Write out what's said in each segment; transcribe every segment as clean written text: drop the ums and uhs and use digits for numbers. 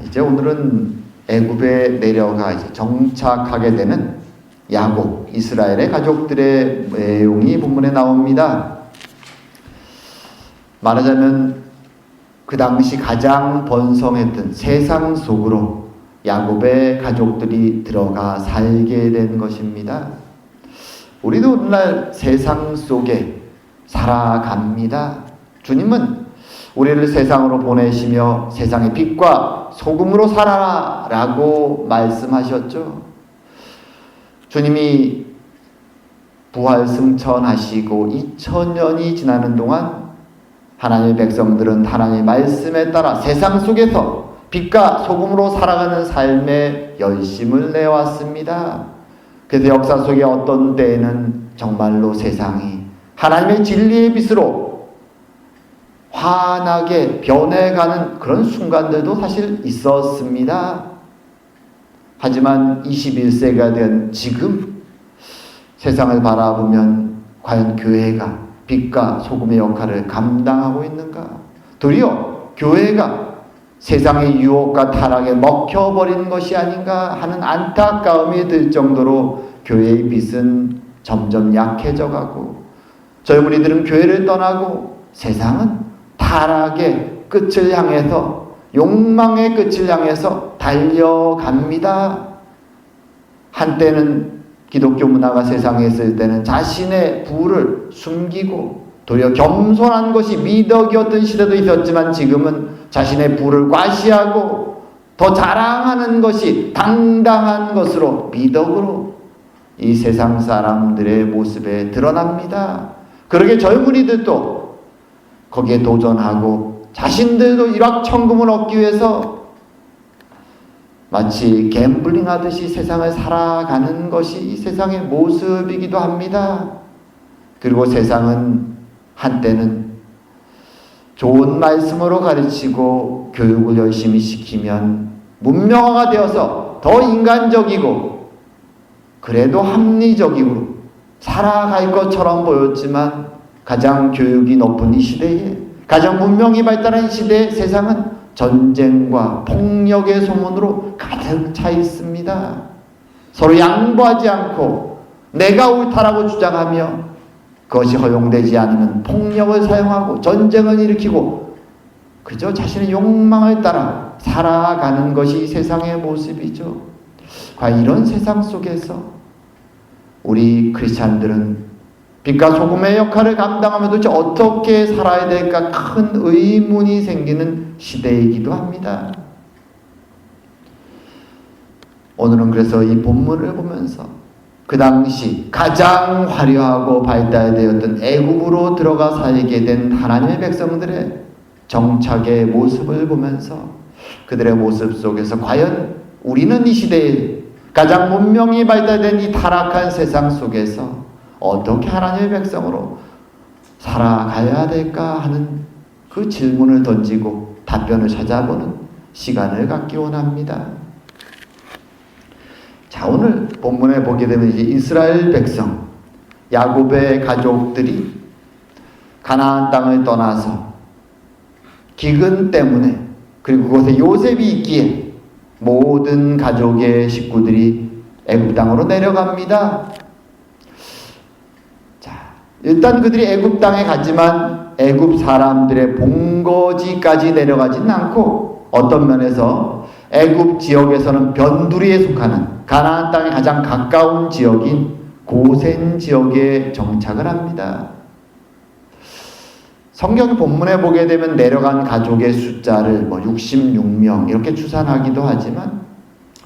이제 오늘은 애굽에 내려가 이제 정착하게 되는 야곱, 이스라엘의 가족들의 내용이 본문에 나옵니다. 말하자면 그 당시 가장 번성했던 세상 속으로 야곱의 가족들이 들어가 살게 된 것입니다. 우리도 오늘날 세상 속에 살아갑니다. 주님은 우리를 세상으로 보내시며 세상의 빛과 소금으로 살아라 라고 말씀하셨죠. 주님이 부활 승천하시고 2000년이 지나는 동안 하나님의 백성들은 하나님의 말씀에 따라 세상 속에서 빛과 소금으로 살아가는 삶에 열심을 내왔습니다. 그래서 역사 속에 어떤 때에는 정말로 세상이 하나님의 진리의 빛으로 환하게 변해가는 그런 순간들도 사실 있었습니다. 하지만 21세기가 된 지금 세상을 바라보면 과연 교회가 빛과 소금의 역할을 감당하고 있는가? 도리어 교회가 세상의 유혹과 타락에 먹혀버리는 것이 아닌가 하는 안타까움이 들 정도로 교회의 빛은 점점 약해져 가고 젊은이들은 교회를 떠나고 세상은 타락의 끝을 향해서 욕망의 끝을 향해서 달려갑니다. 한때는 기독교 문화가 세상에 있을 때는 자신의 부를 숨기고 도리어 겸손한 것이 미덕이었던 시대도 있었지만 지금은 자신의 부를 과시하고 더 자랑하는 것이 당당한 것으로 미덕으로 이 세상 사람들의 모습에 드러납니다. 그러게 젊은이들도 거기에 도전하고 자신들도 일확천금을 얻기 위해서 마치 갬블링 하듯이 세상을 살아가는 것이 이 세상의 모습이기도 합니다. 그리고 세상은 한때는 좋은 말씀으로 가르치고 교육을 열심히 시키면 문명화가 되어서 더 인간적이고 그래도 합리적으로 살아갈 것처럼 보였지만 가장 교육이 높은 이 시대에 가장 문명이 발달한 이 시대의 세상은 전쟁과 폭력의 소문으로 가득 차 있습니다. 서로 양보하지 않고 내가 옳다라고 주장하며 그것이 허용되지 않으면 폭력을 사용하고 전쟁을 일으키고 그저 자신의 욕망을 따라 살아가는 것이 세상의 모습이죠. 과연 이런 세상 속에서 우리 크리스찬들은 빛과 소금의 역할을 감당하며 도대체 어떻게 살아야 될까 큰 의문이 생기는 시대이기도 합니다. 오늘은 그래서 이 본문을 보면서 그 당시 가장 화려하고 발달되었던 애굽으로 들어가 살게 된 하나님의 백성들의 정착의 모습을 보면서 그들의 모습 속에서 과연 우리는 이 시대에 가장 문명이 발달된 이 타락한 세상 속에서 어떻게 하나님의 백성으로 살아가야 될까 하는 그 질문을 던지고 답변을 찾아보는 시간을 갖기 원합니다. 자, 오늘 본문에 보게 되면 이제 이스라엘 백성, 야곱의 가족들이 가나안 땅을 떠나서 기근 때문에 그리고 그곳에 요셉이 있기에 모든 가족의 식구들이 애굽 땅으로 내려갑니다. 일단 그들이 애굽 땅에 갔지만 애굽 사람들의 본거지까지 내려가지는 않고 어떤 면에서 애굽 지역에서는 변두리에 속하는 가나안 땅에 가장 가까운 지역인 고센 지역에 정착을 합니다. 성경 본문에 보게 되면 내려간 가족의 숫자를 66명 이렇게 추산하기도 하지만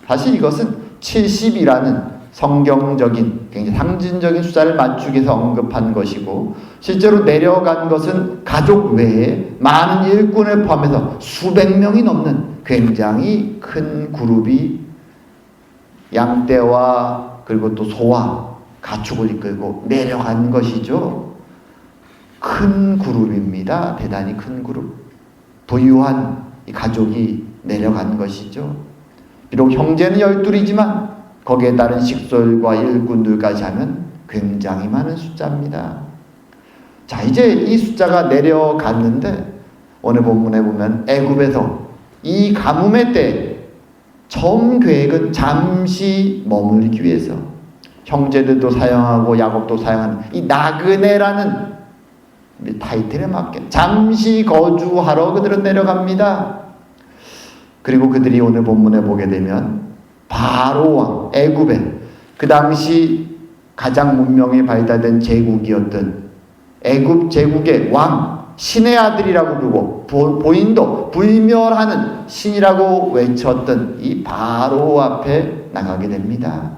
사실 이것은 70이라는 성경적인 굉장히 상징적인 숫자를 맞추기 위해서 언급한 것이고 실제로 내려간 것은 가족 외에 많은 일꾼을 포함해서 수백 명이 넘는 굉장히 큰 그룹이 양떼와 그리고 또 소와 가축을 이끌고 내려간 것이죠. 큰 그룹입니다. 대단히 큰 그룹. 부유한 이 가족이 내려간 것이죠. 비록 형제는 12이지만 거기에 따른 식솔과 일꾼들까지 하면 굉장히 많은 숫자입니다. 자, 이제 이 숫자가 내려갔는데 오늘 본문에 보면 애굽에서 이 가뭄의 때 처음 계획은 잠시 머물기 위해서 형제들도 사용하고 야곱도 사용하는 이 나그네라는 타이틀에 맞게 잠시 거주하러 그들은 내려갑니다. 그리고 그들이 오늘 본문에 보게 되면 바로 왕 애굽의 그 당시 가장 문명이 발달된 제국이었던 애굽 제국의 왕 신의 아들이라고 부르고 본인도 불멸하는 신이라고 외쳤던 이 바로 앞에 나가게 됩니다.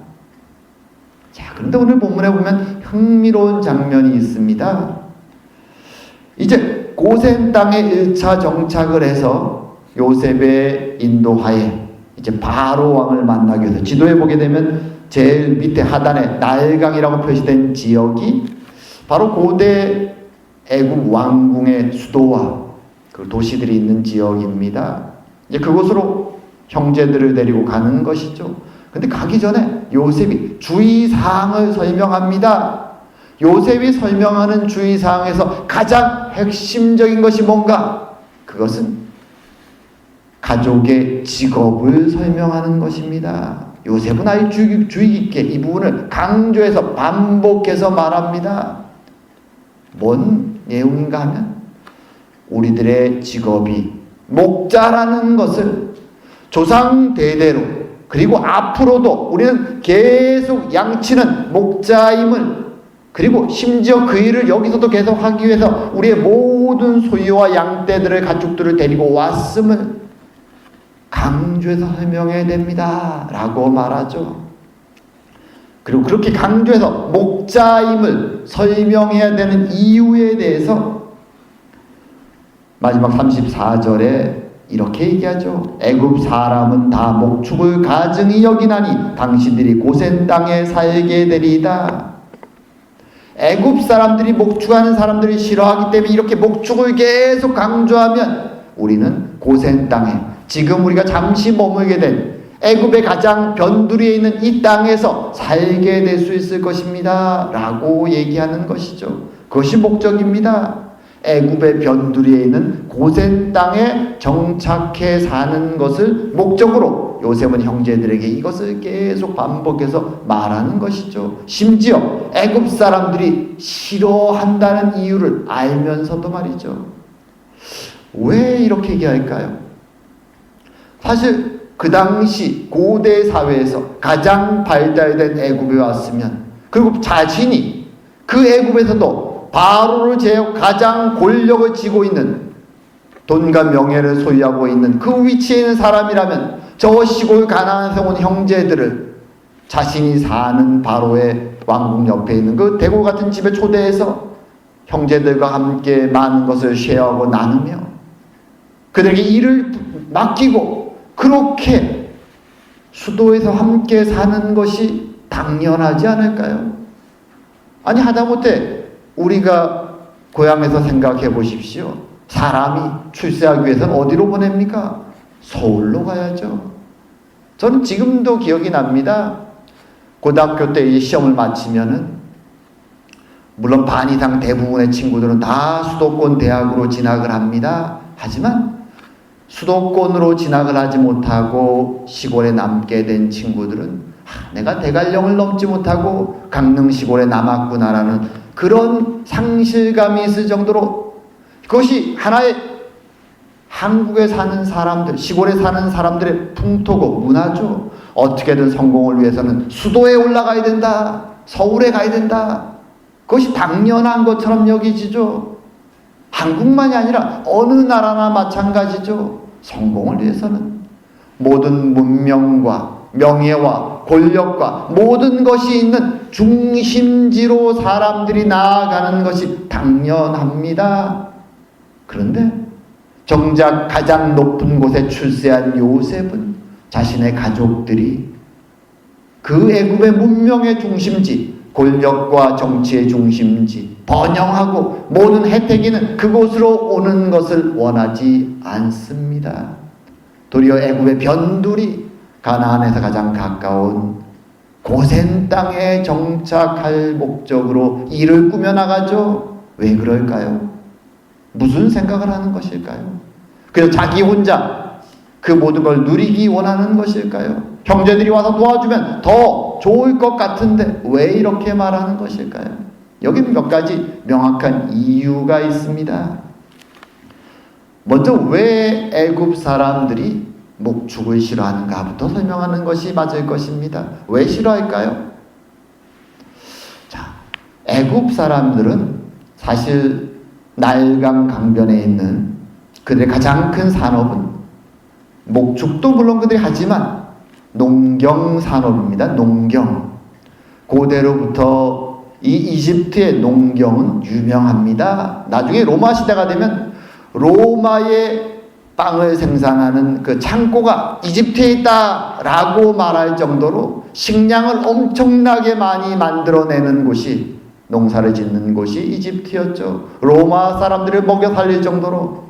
자, 그런데 오늘 본문에 보면 흥미로운 장면이 있습니다. 이제 고센 땅에 1차 정착을 해서 요셉의 인도하에 이제 바로 왕을 만나기 위해서 지도에 보게 되면 제일 밑에 하단에 나일강이라고 표시된 지역이 바로 고대 애굽 왕궁의 수도와 그 도시들이 있는 지역입니다. 이제 그곳으로 형제들을 데리고 가는 것이죠. 근데 가기 전에 요셉이 주의사항을 설명합니다. 요셉이 설명하는 주의사항에서 가장 핵심적인 것이 뭔가? 그것은 가족의 직업을 설명하는 것입니다. 요셉은 아주 주의 깊게 이 부분을 강조해서 반복해서 말합니다. 뭔 내용인가 하면 우리들의 직업이 목자라는 것을 조상 대대로 그리고 앞으로도 우리는 계속 양치는 목자임을, 그리고 심지어 그 일을 여기서도 계속 하기 위해서 우리의 모든 소유와 양떼들을 가축들을 데리고 왔음을 강조해서 설명해야 됩니다 라고 말하죠. 그리고 그렇게 강조해서 목자임을 설명해야 되는 이유에 대해서 마지막 34절에 이렇게 얘기하죠. 애굽 사람은 다 목축을 가증히 여기나니 당신들이 고센 땅에 살게 되리이다. 애굽 사람들이 목축하는 사람들이 싫어하기 때문에 이렇게 목축을 계속 강조하면 우리는 고센 땅에 지금 우리가 잠시 머물게 된 애굽의 가장 변두리에 있는 이 땅에서 살게 될 수 있을 것입니다 라고 얘기하는 것이죠. 그것이 목적입니다. 애굽의 변두리에 있는 고센 땅에 정착해 사는 것을 목적으로 요셉은 형제들에게 이것을 계속 반복해서 말하는 것이죠. 심지어 애굽 사람들이 싫어한다는 이유를 알면서도 말이죠. 왜 이렇게 얘기할까요? 사실 그 당시 고대 사회에서 가장 발달된 애굽에 왔으면, 그리고 자신이 그 애굽에서도 바로를 제외하고 가장 권력을 쥐고 있는, 돈과 명예를 소유하고 있는 그 위치에 있는 사람이라면 저 시골 가나안에서 온 형제들을 자신이 사는 바로의 왕궁 옆에 있는 그 대궐 같은 집에 초대해서 형제들과 함께 많은 것을 쉐어하고 나누며 그들에게 일을 맡기고 그렇게 수도에서 함께 사는 것이 당연하지 않을까요? 아니, 하다못해 우리가 고향에서 생각해 보십시오. 사람이 출세하기 위해서는 어디로 보냅니까? 서울로 가야죠. 저는 지금도 기억이 납니다. 고등학교 때 이 시험을 마치면은, 물론 반 이상 대부분의 친구들은 다 수도권 대학으로 진학을 합니다. 하지만 수도권으로 진학을 하지 못하고 시골에 남게 된 친구들은 내가 대관령을 넘지 못하고 강릉 시골에 남았구나라는 그런 상실감이 있을 정도로, 그것이 하나의 한국에 사는 사람들, 시골에 사는 사람들의 풍토고 문화죠. 어떻게든 성공을 위해서는 수도에 올라가야 된다, 서울에 가야 된다, 그것이 당연한 것처럼 여기지죠. 한국만이 아니라 어느 나라나 마찬가지죠. 성공을 위해서는 모든 문명과 명예와 권력과 모든 것이 있는 중심지로 사람들이 나아가는 것이 당연합니다. 그런데 정작 가장 높은 곳에 출세한 요셉은 자신의 가족들이 그 애굽의 문명의 중심지, 권력과 정치의 중심지, 번영하고 모든 혜택이 있는 그곳으로 오는 것을 원하지 않습니다. 도리어 애굽의 변두리, 가나안에서 가장 가까운 고센 땅에 정착할 목적으로 일을 꾸며나가죠. 왜 그럴까요? 무슨 생각을 하는 것일까요? 그래서 자기 혼자 그 모든 걸 누리기 원하는 것일까요? 형제들이 와서 도와주면 더 좋을 것 같은데 왜 이렇게 말하는 것일까요? 여기는 몇 가지 명확한 이유가 있습니다. 먼저 왜 애굽 사람들이 목축을 싫어하는가부터 설명하는 것이 맞을 것입니다. 왜 싫어할까요? 자, 애굽 사람들은 사실 나일강 강변에 있는 그들의 가장 큰 산업은 목축도 물론 그들이 하지만 농경 산업입니다. 농경. 고대로부터 이 이집트의 농경은 유명합니다. 나중에 로마 시대가 되면 로마의 빵을 생산하는 그 창고가 이집트에 있다라고 말할 정도로 식량을 엄청나게 많이 만들어내는 곳이, 농사를 짓는 곳이 이집트였죠. 로마 사람들을 먹여 살릴 정도로.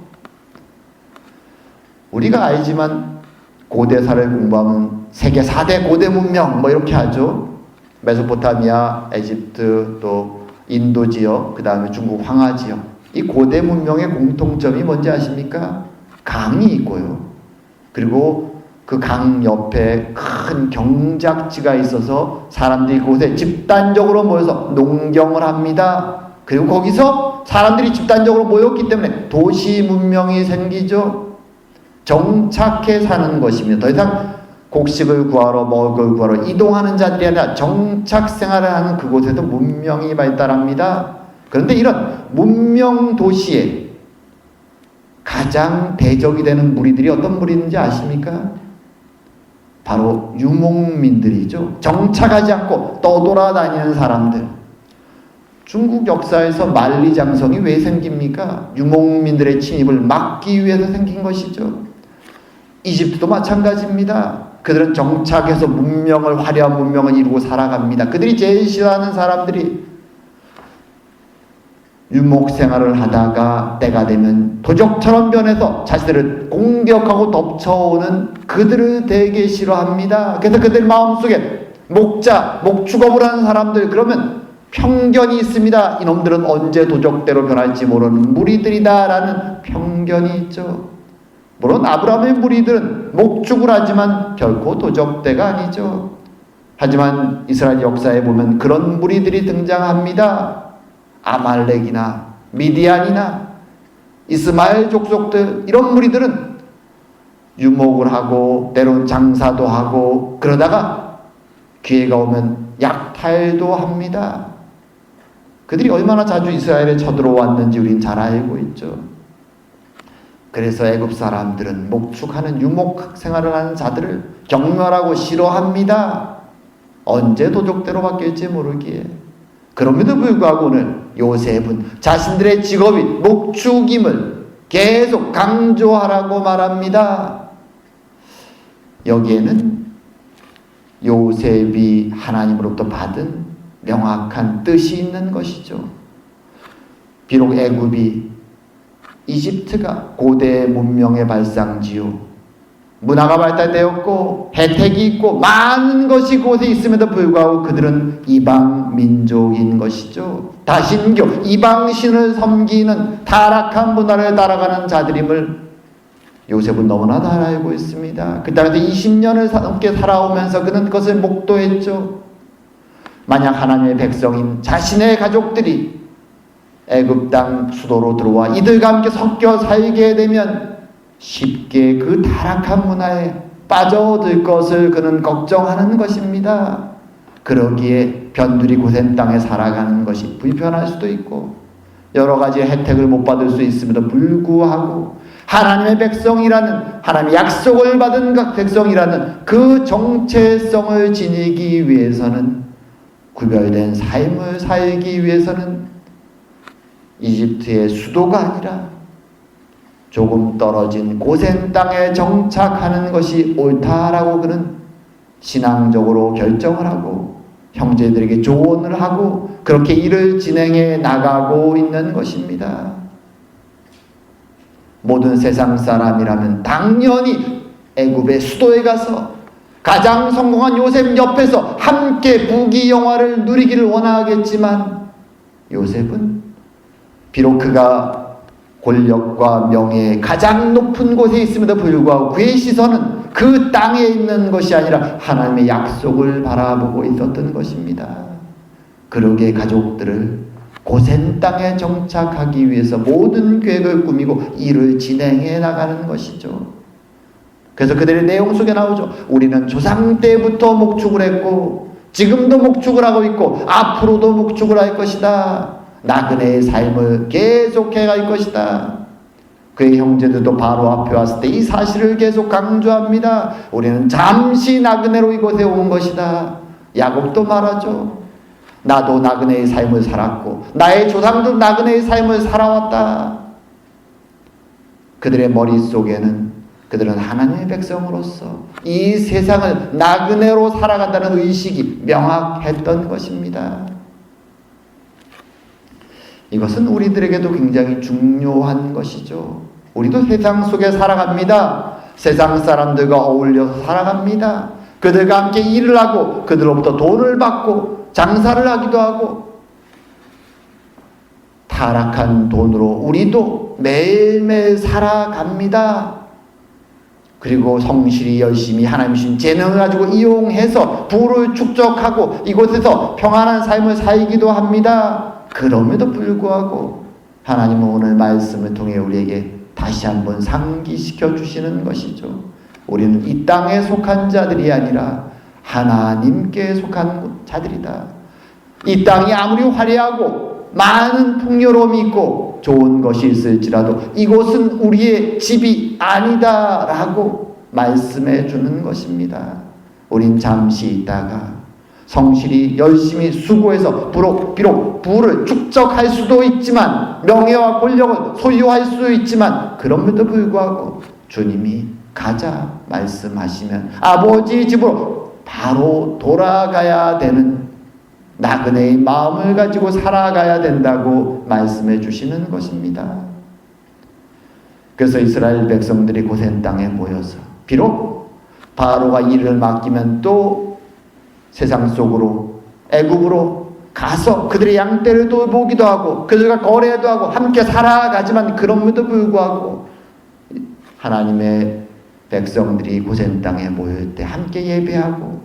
우리가 알지만 고대사를 공부하면 세계 4대 고대 문명 뭐 이렇게 하죠. 메소포타미아, 에집트, 또 인도 지역, 그 다음에 중국 황하 지역. 이 고대 문명의 공통점이 뭔지 아십니까? 강이 있고요. 그리고 그 강 옆에 큰 경작지가 있어서 사람들이 그곳에 집단적으로 모여서 농경을 합니다. 그리고 거기서 사람들이 집단적으로 모였기 때문에 도시 문명이 생기죠. 정착해 사는 것입니다. 더 이상 곡식을 구하러 먹을 구하러 이동하는 자들이 아니라 정착 생활을 하는 그곳에도 문명이 발달합니다. 그런데 이런 문명 도시에 가장 대적이 되는 무리들이 어떤 무리인지 아십니까? 바로 유목민들이죠. 정착하지 않고 떠돌아다니는 사람들. 중국 역사에서 만리장성이 왜 생깁니까? 유목민들의 침입을 막기 위해서 생긴 것이죠. 이집트도 마찬가지입니다. 그들은 정착해서 문명을, 화려한 문명을 이루고 살아갑니다. 그들이 제일 싫어하는 사람들이 유목 생활을 하다가 때가 되면 도적처럼 변해서 자신들을 공격하고 덮쳐오는 그들을 되게 싫어합니다. 그래서 그들 마음속에 목자, 목축업을 하는 사람들, 그러면 편견이 있습니다. 이놈들은 언제 도적대로 변할지 모르는 무리들이다라는 편견이 있죠. 물론 아브라함의 무리들은 목축을 하지만 결코 도적대가 아니죠. 하지만 이스라엘 역사에 보면 그런 무리들이 등장합니다. 아말렉이나 미디안이나 이스마엘 족속들, 이런 무리들은 유목을 하고 때론 장사도 하고 그러다가 기회가 오면 약탈도 합니다. 그들이 얼마나 자주 이스라엘에 쳐들어왔는지 우린 잘 알고 있죠. 그래서 애굽 사람들은 목축하는 유목 생활을 하는 자들을 경멸하고 싫어합니다. 언제 도적대로 바뀔지 모르기에. 그럼에도 불구하고 오늘 요셉은 자신들의 직업이 목축임을 계속 강조하라고 말합니다. 여기에는 요셉이 하나님으로부터 받은 명확한 뜻이 있는 것이죠. 비록 애굽이, 이집트가 고대 문명의 발상지요, 문화가 발달되었고 혜택이 있고 많은 것이 그곳에 있음에도 불구하고 그들은 이방 민족인 것이죠. 다신교, 이방신을 섬기는 타락한 문화를 따라가는 자들임을 요셉은 너무나 잘 알고 있습니다. 그 땅에서 20년을 넘게 살아오면서 그는 그것을 목도했죠. 만약 하나님의 백성인 자신의 가족들이 애굽 땅 수도로 들어와 이들과 함께 섞여 살게 되면 쉽게 그 타락한 문화에 빠져들 것을 그는 걱정하는 것입니다. 그러기에 변두리 고센 땅에 살아가는 것이 불편할 수도 있고 여러 가지 혜택을 못 받을 수 있음에도 불구하고 하나님의 백성이라는, 하나님의 약속을 받은 백성이라는 그 정체성을 지니기 위해서는, 구별된 삶을 살기 위해서는 이집트의 수도가 아니라 조금 떨어진 고센 땅에 정착하는 것이 옳다라고 그는 신앙적으로 결정을 하고 형제들에게 조언을 하고 그렇게 일을 진행해 나가고 있는 것입니다. 모든 세상 사람이라면 당연히 애굽의 수도에 가서 가장 성공한 요셉 옆에서 함께 부귀영화를 누리기를 원하겠지만 요셉은 비록 그가 권력과 명예의 가장 높은 곳에 있음에도 불구하고 그의 시선은 그 땅에 있는 것이 아니라 하나님의 약속을 바라보고 있었던 것입니다. 그러기에 가족들을 고센 땅에 정착하기 위해서 모든 계획을 꾸미고 일을 진행해 나가는 것이죠. 그래서 그들의 내용 속에 나오죠. 우리는 조상 때부터 목축을 했고 지금도 목축을 하고 있고 앞으로도 목축을 할 것이다. 나그네의 삶을 계속해 갈 것이다. 그의 형제들도 바로 앞에 왔을 때 이 사실을 계속 강조합니다. 우리는 잠시 나그네로 이곳에 온 것이다. 야곱도 말하죠. 나도 나그네의 삶을 살았고 나의 조상도 나그네의 삶을 살아왔다. 그들의 머릿속에는 그들은 하나님의 백성으로서 이 세상을 나그네로 살아간다는 의식이 명확했던 것입니다. 이것은 우리들에게도 굉장히 중요한 것이죠. 우리도 세상 속에 살아갑니다. 세상 사람들과 어울려서 살아갑니다. 그들과 함께 일을 하고 그들로부터 돈을 받고 장사를 하기도 하고 타락한 돈으로 우리도 매일매일 살아갑니다. 그리고 성실히 열심히 하나님 주신 재능을 가지고 이용해서 부를 축적하고 이곳에서 평안한 삶을 살기도 합니다. 그럼에도 불구하고 하나님은 오늘 말씀을 통해 우리에게 다시 한번 상기시켜 주시는 것이죠. 우리는 이 땅에 속한 자들이 아니라 하나님께 속한 자들이다. 이 땅이 아무리 화려하고 많은 풍요로움이 있고 좋은 것이 있을지라도 이곳은 우리의 집이 아니다라고 말씀해 주는 것입니다. 우린 잠시 있다가 성실히 열심히 수고해서 비록 부를 축적할 수도 있지만 명예와 권력을 소유할 수 있지만 그럼에도 불구하고 주님이 가자 말씀하시면 아버지 집으로 바로 돌아가야 되는 나그네의 마음을 가지고 살아가야 된다고 말씀해 주시는 것입니다. 그래서 이스라엘 백성들이 고센 땅에 모여서 비록 바로가 일을 맡기면 또 세상 속으로 애굽으로 가서 그들의 양떼를 돌보기도 하고 그들과 거래도 하고 함께 살아가지만 그럼에도 불구하고 하나님의 백성들이 고센 땅에 모일 때 함께 예배하고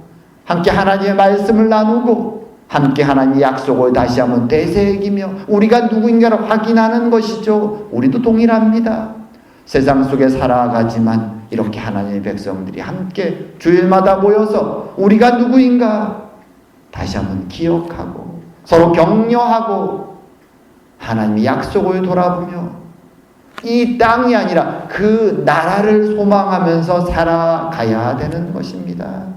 함께 하나님의 말씀을 나누고 함께 하나님의 약속을 다시 한번 되새기며 우리가 누구인가를 확인하는 것이죠. 우리도 동일합니다. 세상 속에 살아가지만 이렇게 하나님의 백성들이 함께 주일마다 모여서 우리가 누구인가 다시 한번 기억하고 서로 격려하고 하나님의 약속을 돌아보며 이 땅이 아니라 그 나라를 소망하면서 살아가야 되는 것입니다.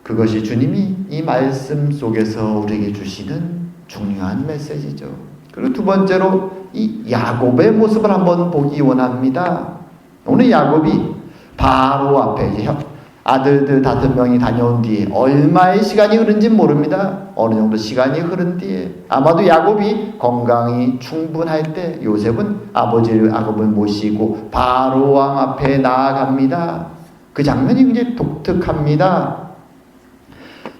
그것이 주님이 이 말씀 속에서 우리에게 주시는 중요한 메시지죠. 그리고 두 번째로 이 야곱의 모습을 한번 보기 원합니다. 오늘 야곱이 바로 앞에 이제 아들들 5명이 다녀온 뒤에 얼마의 시간이 흐른지 모릅니다. 어느 정도 시간이 흐른 뒤에 아마도 야곱이 건강이 충분할 때 요셉은 아버지 야곱을 모시고 바로 왕 앞에 나아갑니다. 그 장면이 굉장히 독특합니다.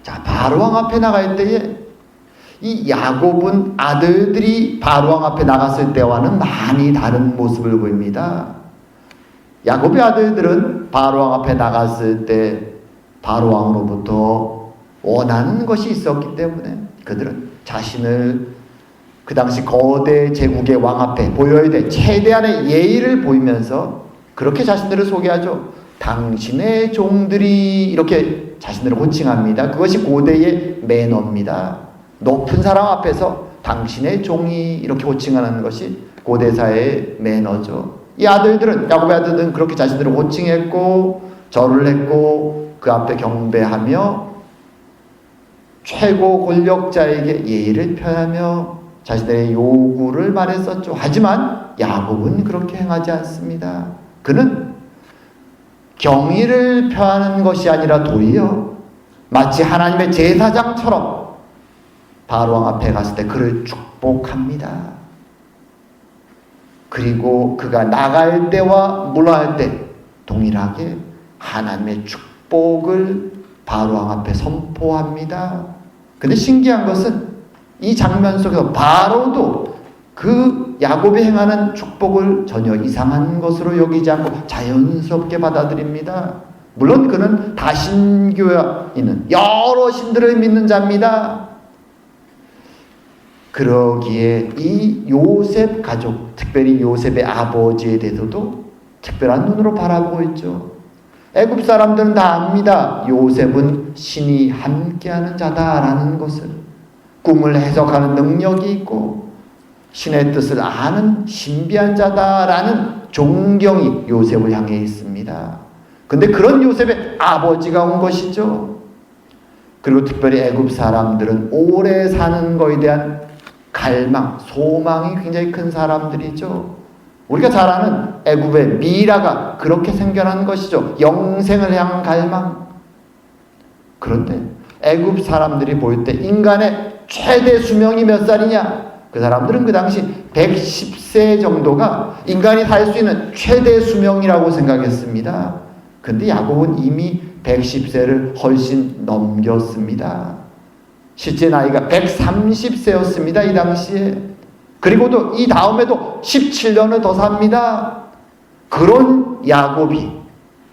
자, 바로 왕 앞에 나갈 때에 이 야곱은 아들들이 바로 왕 앞에 나갔을 때와는 많이 다른 모습을 보입니다. 야곱의 아들들은 바로 왕 앞에 나갔을 때 바로 왕으로부터 원하는 것이 있었기 때문에 그들은 자신을 그 당시 거대 제국의 왕 앞에 보여야 될 최대한의 예의를 보이면서 그렇게 자신들을 소개하죠. 당신의 종들이 이렇게 자신들을 호칭합니다. 그것이 고대의 매너입니다. 높은 사람 앞에서 당신의 종이 이렇게 호칭하는 것이 고대사의 매너죠. 이 아들들은 야곱의 아들들은 그렇게 자신들을 호칭했고 절을 했고 그 앞에 경배하며 최고 권력자에게 예의를 표하며 자신들의 요구를 말했었죠. 하지만 야곱은 그렇게 행하지 않습니다. 그는 경의를 표하는 것이 아니라 도리어 마치 하나님의 제사장처럼 바로 왕 앞에 갔을 때 그를 축복합니다. 그리고 그가 나갈 때와 물러날 때 동일하게 하나님의 축복을 바로 왕 앞에 선포합니다. 근데 신기한 것은 이 장면 속에서 바로도 그 야곱이 행하는 축복을 전혀 이상한 것으로 여기지 않고 자연스럽게 받아들입니다. 물론 그는 다신교에 있는 여러 신들을 믿는 자입니다. 그러기에 이 요셉 가족, 특별히 요셉의 아버지에 대해서도 특별한 눈으로 바라보고 있죠. 애굽 사람들은 다 압니다. 요셉은 신이 함께하는 자다라는 것을. 꿈을 해석하는 능력이 있고 신의 뜻을 아는 신비한 자다라는 존경이 요셉을 향해 있습니다. 근데 그런 요셉의 아버지가 온 것이죠. 그리고 특별히 애굽 사람들은 오래 사는 것에 대한 갈망, 소망이 굉장히 큰 사람들이죠. 우리가 잘 아는 애굽의 미라가 그렇게 생겨난 것이죠. 영생을 향한 갈망. 그런데 애굽 사람들이 볼 때 인간의 최대 수명이 몇 살이냐? 그 사람들은 그 당시 110세 정도가 인간이 살 수 있는 최대 수명이라고 생각했습니다. 근데 야곱은 이미 110세를 훨씬 넘겼습니다. 실제 나이가 130세였습니다. 이 당시에. 그리고도 이 다음에도 17년을 더 삽니다. 그런 야곱이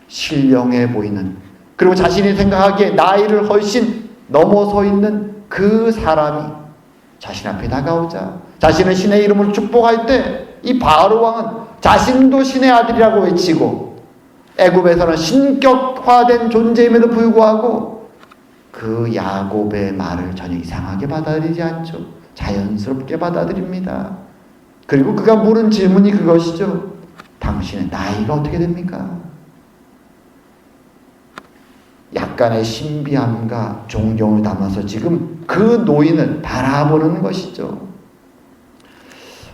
신령해 보이는, 그리고 자신이 생각하기에 나이를 훨씬 넘어서 있는 그 사람이 자신 앞에 다가오자 자신의 신의 이름으로 축복할 때 이 바로 왕은 자신도 신의 아들이라고 외치고 애굽에서는 신격화된 존재임에도 불구하고 그 야곱의 말을 전혀 이상하게 받아들이지 않죠. 자연스럽게 받아들입니다. 그리고 그가 물은 질문이 그것이죠. 당신의 나이가 어떻게 됩니까? 약간의 신비함과 존경을 담아서 지금 그 노인을 바라보는 것이죠.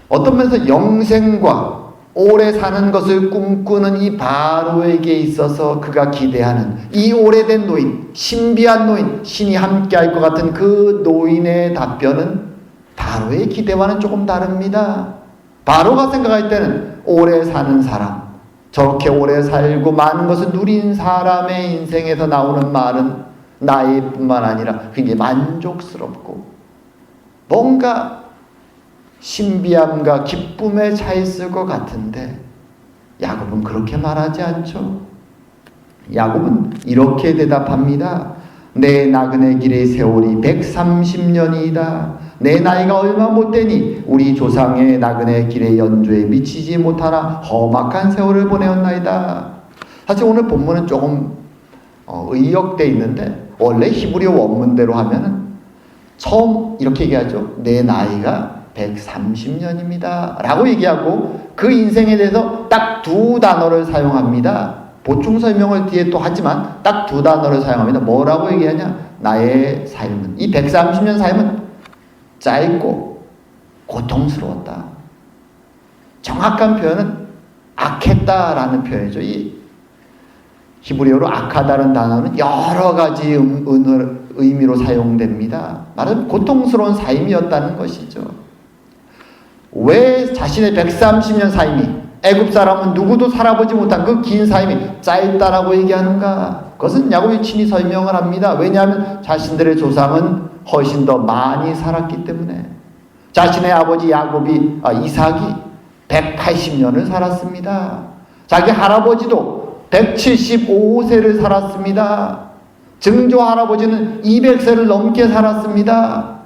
어떤 면에서 영생과 오래 사는 것을 꿈꾸는 이 바로에게 있어서 그가 기대하는 이 오래된 노인, 신비한 노인, 신이 함께할 것 같은 그 노인의 답변은 바로의 기대와는 조금 다릅니다. 바로가 생각할 때는 오래 사는 사람, 저렇게 오래 살고 많은 것을 누린 사람의 인생에서 나오는 말은 나이뿐만 아니라 굉장히 만족스럽고 뭔가 신비함과 기쁨에 차 있을 것 같은데 야곱은 그렇게 말하지 않죠. 야곱은 이렇게 대답합니다. 내 나그네 길의 세월이 130년이다. 내 나이가 얼마 못되니 우리 조상의 나그네 길의 연조에 미치지 못하나 험악한 세월을 보내었나이다. 사실 오늘 본문은 조금 의역되어 있는데 원래 히브리어 원문대로 하면은 처음 이렇게 얘기하죠. 내 나이가 130년입니다 라고 얘기하고 그 인생에 대해서 딱 두 단어를 사용합니다. 보충 설명을 뒤에 또 하지만 딱 두 단어를 사용합니다. 뭐라고 얘기하냐? 나의 삶은, 이 130년 삶은 짧고 고통스러웠다. 정확한 표현은 악했다라는 표현이죠. 이 히브리어로 악하다는 단어는 여러 가지 의미로 사용됩니다. 말은 고통스러운 삶이었다는 것이죠. 왜 자신의 130년 삶이, 애굽 사람은 누구도 살아보지 못한 그 긴 삶이 짧다라고 얘기하는가? 그것은 야곱이 친히 설명을 합니다. 왜냐하면 자신들의 조상은 훨씬 더 많이 살았기 때문에. 자신의 아버지 이삭이 180년을 살았습니다. 자기 할아버지도 175세를 살았습니다. 증조 할아버지는 200세를 넘게 살았습니다.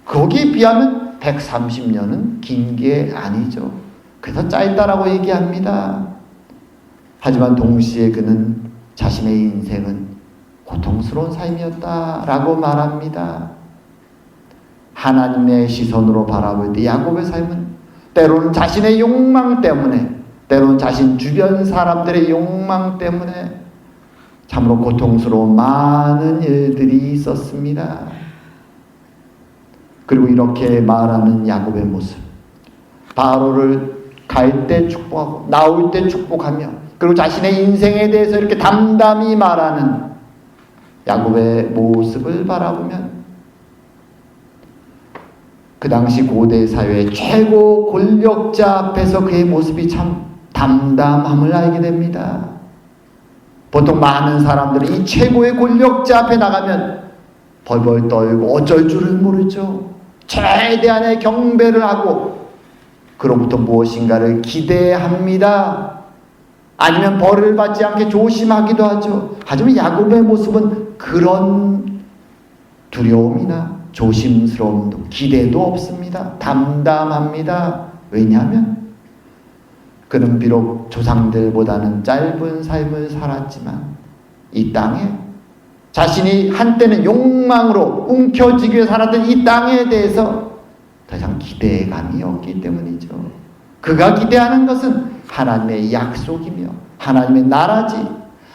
거기에 비하면 130년은 긴 게 아니죠. 그래서 짧다라고 얘기합니다. 하지만 동시에 그는 자신의 인생은 고통스러운 삶이었다라고 말합니다. 하나님의 시선으로 바라볼 때 야곱의 삶은 때로는 자신의 욕망 때문에, 때로는 자신 주변 사람들의 욕망 때문에 참으로 고통스러운 많은 일들이 있었습니다. 그리고 이렇게 말하는 야곱의 모습, 바로를 갈 때 축복하고 나올 때 축복하며 그리고 자신의 인생에 대해서 이렇게 담담히 말하는 야곱의 모습을 바라보면 그 당시 고대 사회의 최고 권력자 앞에서 그의 모습이 참 담담함을 알게 됩니다. 보통 많은 사람들은 이 최고의 권력자 앞에 나가면 벌벌 떨고 어쩔 줄을 모르죠. 최대한의 경배를 하고 그로부터 무엇인가를 기대합니다. 아니면 벌을 받지 않게 조심하기도 하죠. 하지만 야곱의 모습은 그런 두려움이나 조심스러움도 기대도 없습니다. 담담합니다. 왜냐하면 그는 비록 조상들보다는 짧은 삶을 살았지만 이 땅에 자신이 한때는 욕망으로 움켜쥐기 위해 살았던 이 땅에 대해서 더 이상 기대감이 없기 때문이죠. 그가 기대하는 것은 하나님의 약속이며 하나님의 나라지.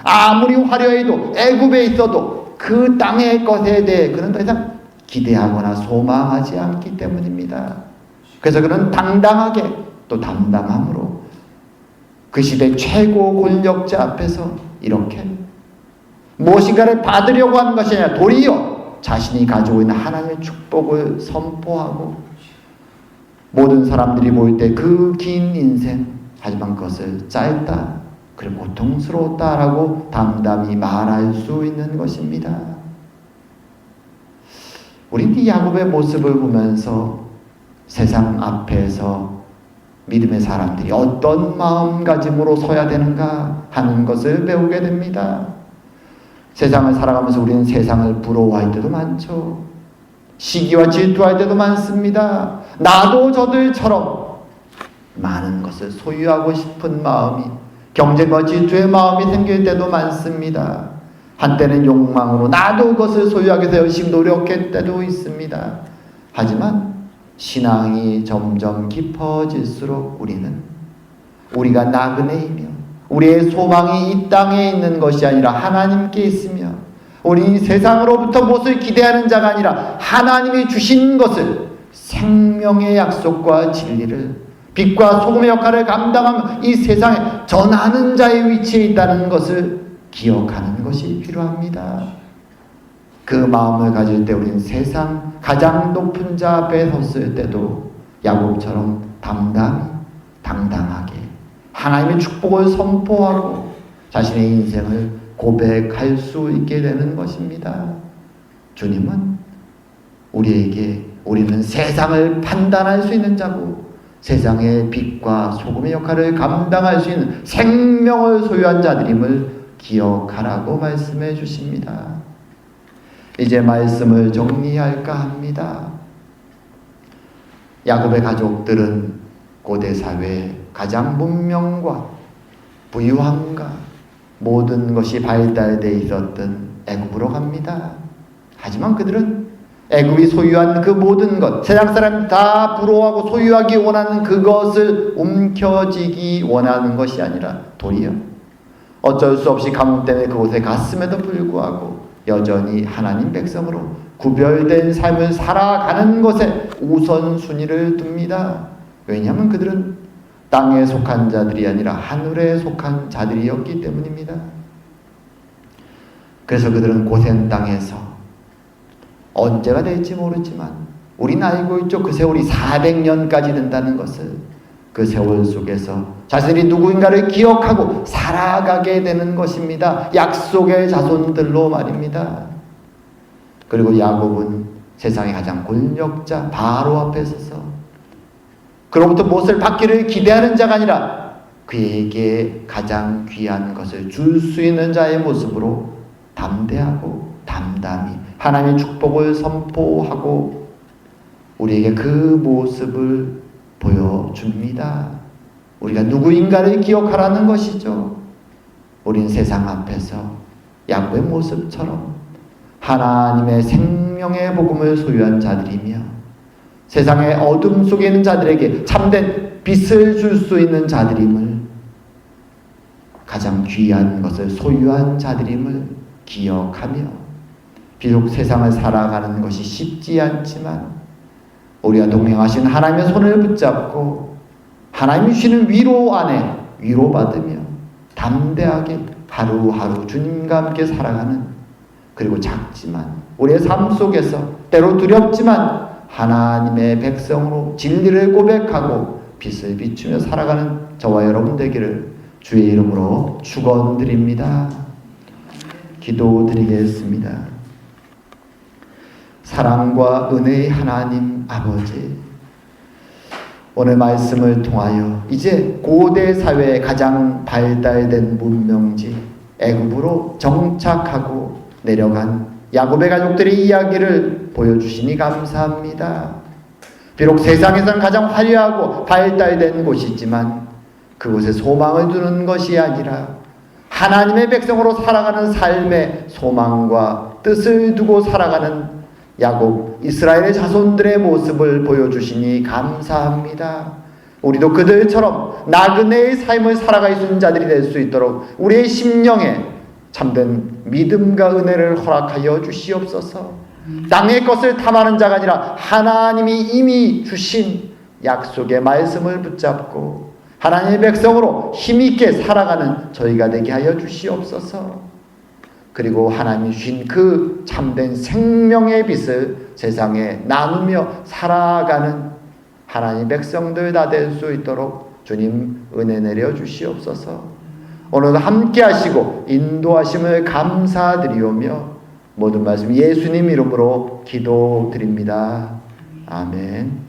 아무리 화려해도 애굽에 있어도 그 땅의 것에 대해 그는 더 이상 기대하거나 소망하지 않기 때문입니다. 그래서 그는 당당하게 또 담담함으로 그 시대 최고 권력자 앞에서 이렇게 무엇인가를 받으려고 하는 것이 아니라 도리어 자신이 가지고 있는 하나님의 축복을 선포하고 모든 사람들이 보일 때 그 긴 인생, 하지만 그것을 짧다 그리고 고통스러웠다라고 담담히 말할 수 있는 것입니다. 우리는 이 야곱의 모습을 보면서 세상 앞에서 믿음의 사람들이 어떤 마음가짐으로 서야 되는가 하는 것을 배우게 됩니다. 세상을 살아가면서 우리는 세상을 부러워할 때도 많죠. 시기와 질투할 때도 많습니다. 나도 저들처럼 많은 것을 소유하고 싶은 마음이, 경쟁과 질투의 마음이 생길 때도 많습니다. 한때는 욕망으로 나도 그것을 소유하기 위해서 열심히 노력할 때도 있습니다. 하지만 신앙이 점점 깊어질수록 우리는 우리가 나그네이며 우리의 소망이 이 땅에 있는 것이 아니라 하나님께 있으며 우리 세상으로부터 무엇을 기대하는 자가 아니라 하나님이 주신 것을 생명의 약속과 진리를 빛과 소금의 역할을 감당하며 이 세상에 전하는 자의 위치에 있다는 것을 기억하는 것이 필요합니다. 그 마음을 가질 때 우리는 세상 가장 높은 자 앞에 섰을 때도 야곱처럼 당당하게 하나님의 축복을 선포하고 자신의 인생을 고백할 수 있게 되는 것입니다. 주님은 우리는 세상을 판단할 수 있는 자고 세상의 빛과 소금의 역할을 감당할 수 있는 생명을 소유한 자들임을 기억하라고 말씀해 주십니다. 이제 말씀을 정리할까 합니다. 야곱의 가족들은 고대 사회에 가장 문명과 부유함과 모든 것이 발달되어 있었던 애굽으로 갑니다. 하지만 그들은 애굽이 소유한 그 모든 것, 세상 사람 다 부러워하고 소유하기 원하는 그것을 움켜쥐기 원하는 것이 아니라 도리어 어쩔 수 없이 가뭄 때문에 그곳에 갔음에도 불구하고 여전히 하나님 백성으로 구별된 삶을 살아가는 것에 우선순위를 둡니다. 왜냐하면 그들은 땅에 속한 자들이 아니라 하늘에 속한 자들이었기 때문입니다. 그래서 그들은 고센 땅에서 언제가 될지 모르지만 우리는 알고 있죠. 그 세월이 400년까지 된다는 것을. 그 세월 속에서 자신이 누구인가를 기억하고 살아가게 되는 것입니다. 약속의 자손들로 말입니다. 그리고 야곱은 세상의 가장 권력자 바로 앞에 서서 그로부터 무엇을 받기를 기대하는 자가 아니라 그에게 가장 귀한 것을 줄 수 있는 자의 모습으로 담대하고 담담히 하나님의 축복을 선포하고 우리에게 그 모습을 보여줍니다. 우리가 누구인가를 기억하라는 것이죠. 우린 세상 앞에서 야곱의 모습처럼 하나님의 생명의 복음을 소유한 자들이며 세상의 어둠 속에 있는 자들에게 참된 빛을 줄 수 있는 자들임을, 가장 귀한 것을 소유한 자들임을 기억하며 비록 세상을 살아가는 것이 쉽지 않지만 우리와 동행하신 하나님의 손을 붙잡고 하나님이 주시는 위로 안에 위로받으며 담대하게 하루하루 주님과 함께 살아가는, 그리고 작지만 우리의 삶 속에서 때로 두렵지만 하나님의 백성으로 진리를 고백하고 빛을 비추며 살아가는 저와 여러분 되기를 주의 이름으로 축원드립니다. 기도드리겠습니다. 사랑과 은혜의 하나님 아버지, 오늘 말씀을 통하여 이제 고대 사회의 가장 발달된 문명지 애굽으로 정착하고 내려간 야곱의 가족들의 이야기를 보여주시니 감사합니다. 비록 세상에서는 가장 화려하고 발달된 곳이지만 그곳에 소망을 두는 것이 아니라 하나님의 백성으로 살아가는 삶의 소망과 뜻을 두고 살아가는 야곱, 이스라엘의 자손들의 모습을 보여주시니 감사합니다. 우리도 그들처럼 나그네의 삶을 살아갈 수 있는 자들이 될 수 있도록 우리의 심령에 참된 믿음과 은혜를 허락하여 주시옵소서. 땅의 것을 탐하는 자가 아니라 하나님이 이미 주신 약속의 말씀을 붙잡고 하나님의 백성으로 힘있게 살아가는 저희가 되게 하여 주시옵소서. 그리고 하나님이 주신 그 참된 생명의 빛을 세상에 나누며 살아가는 하나님 백성들 다 될 수 있도록 주님 은혜 내려 주시옵소서. 오늘도 함께 하시고 인도하심을 감사드리오며 모든 말씀 예수님 이름으로 기도드립니다. 아멘.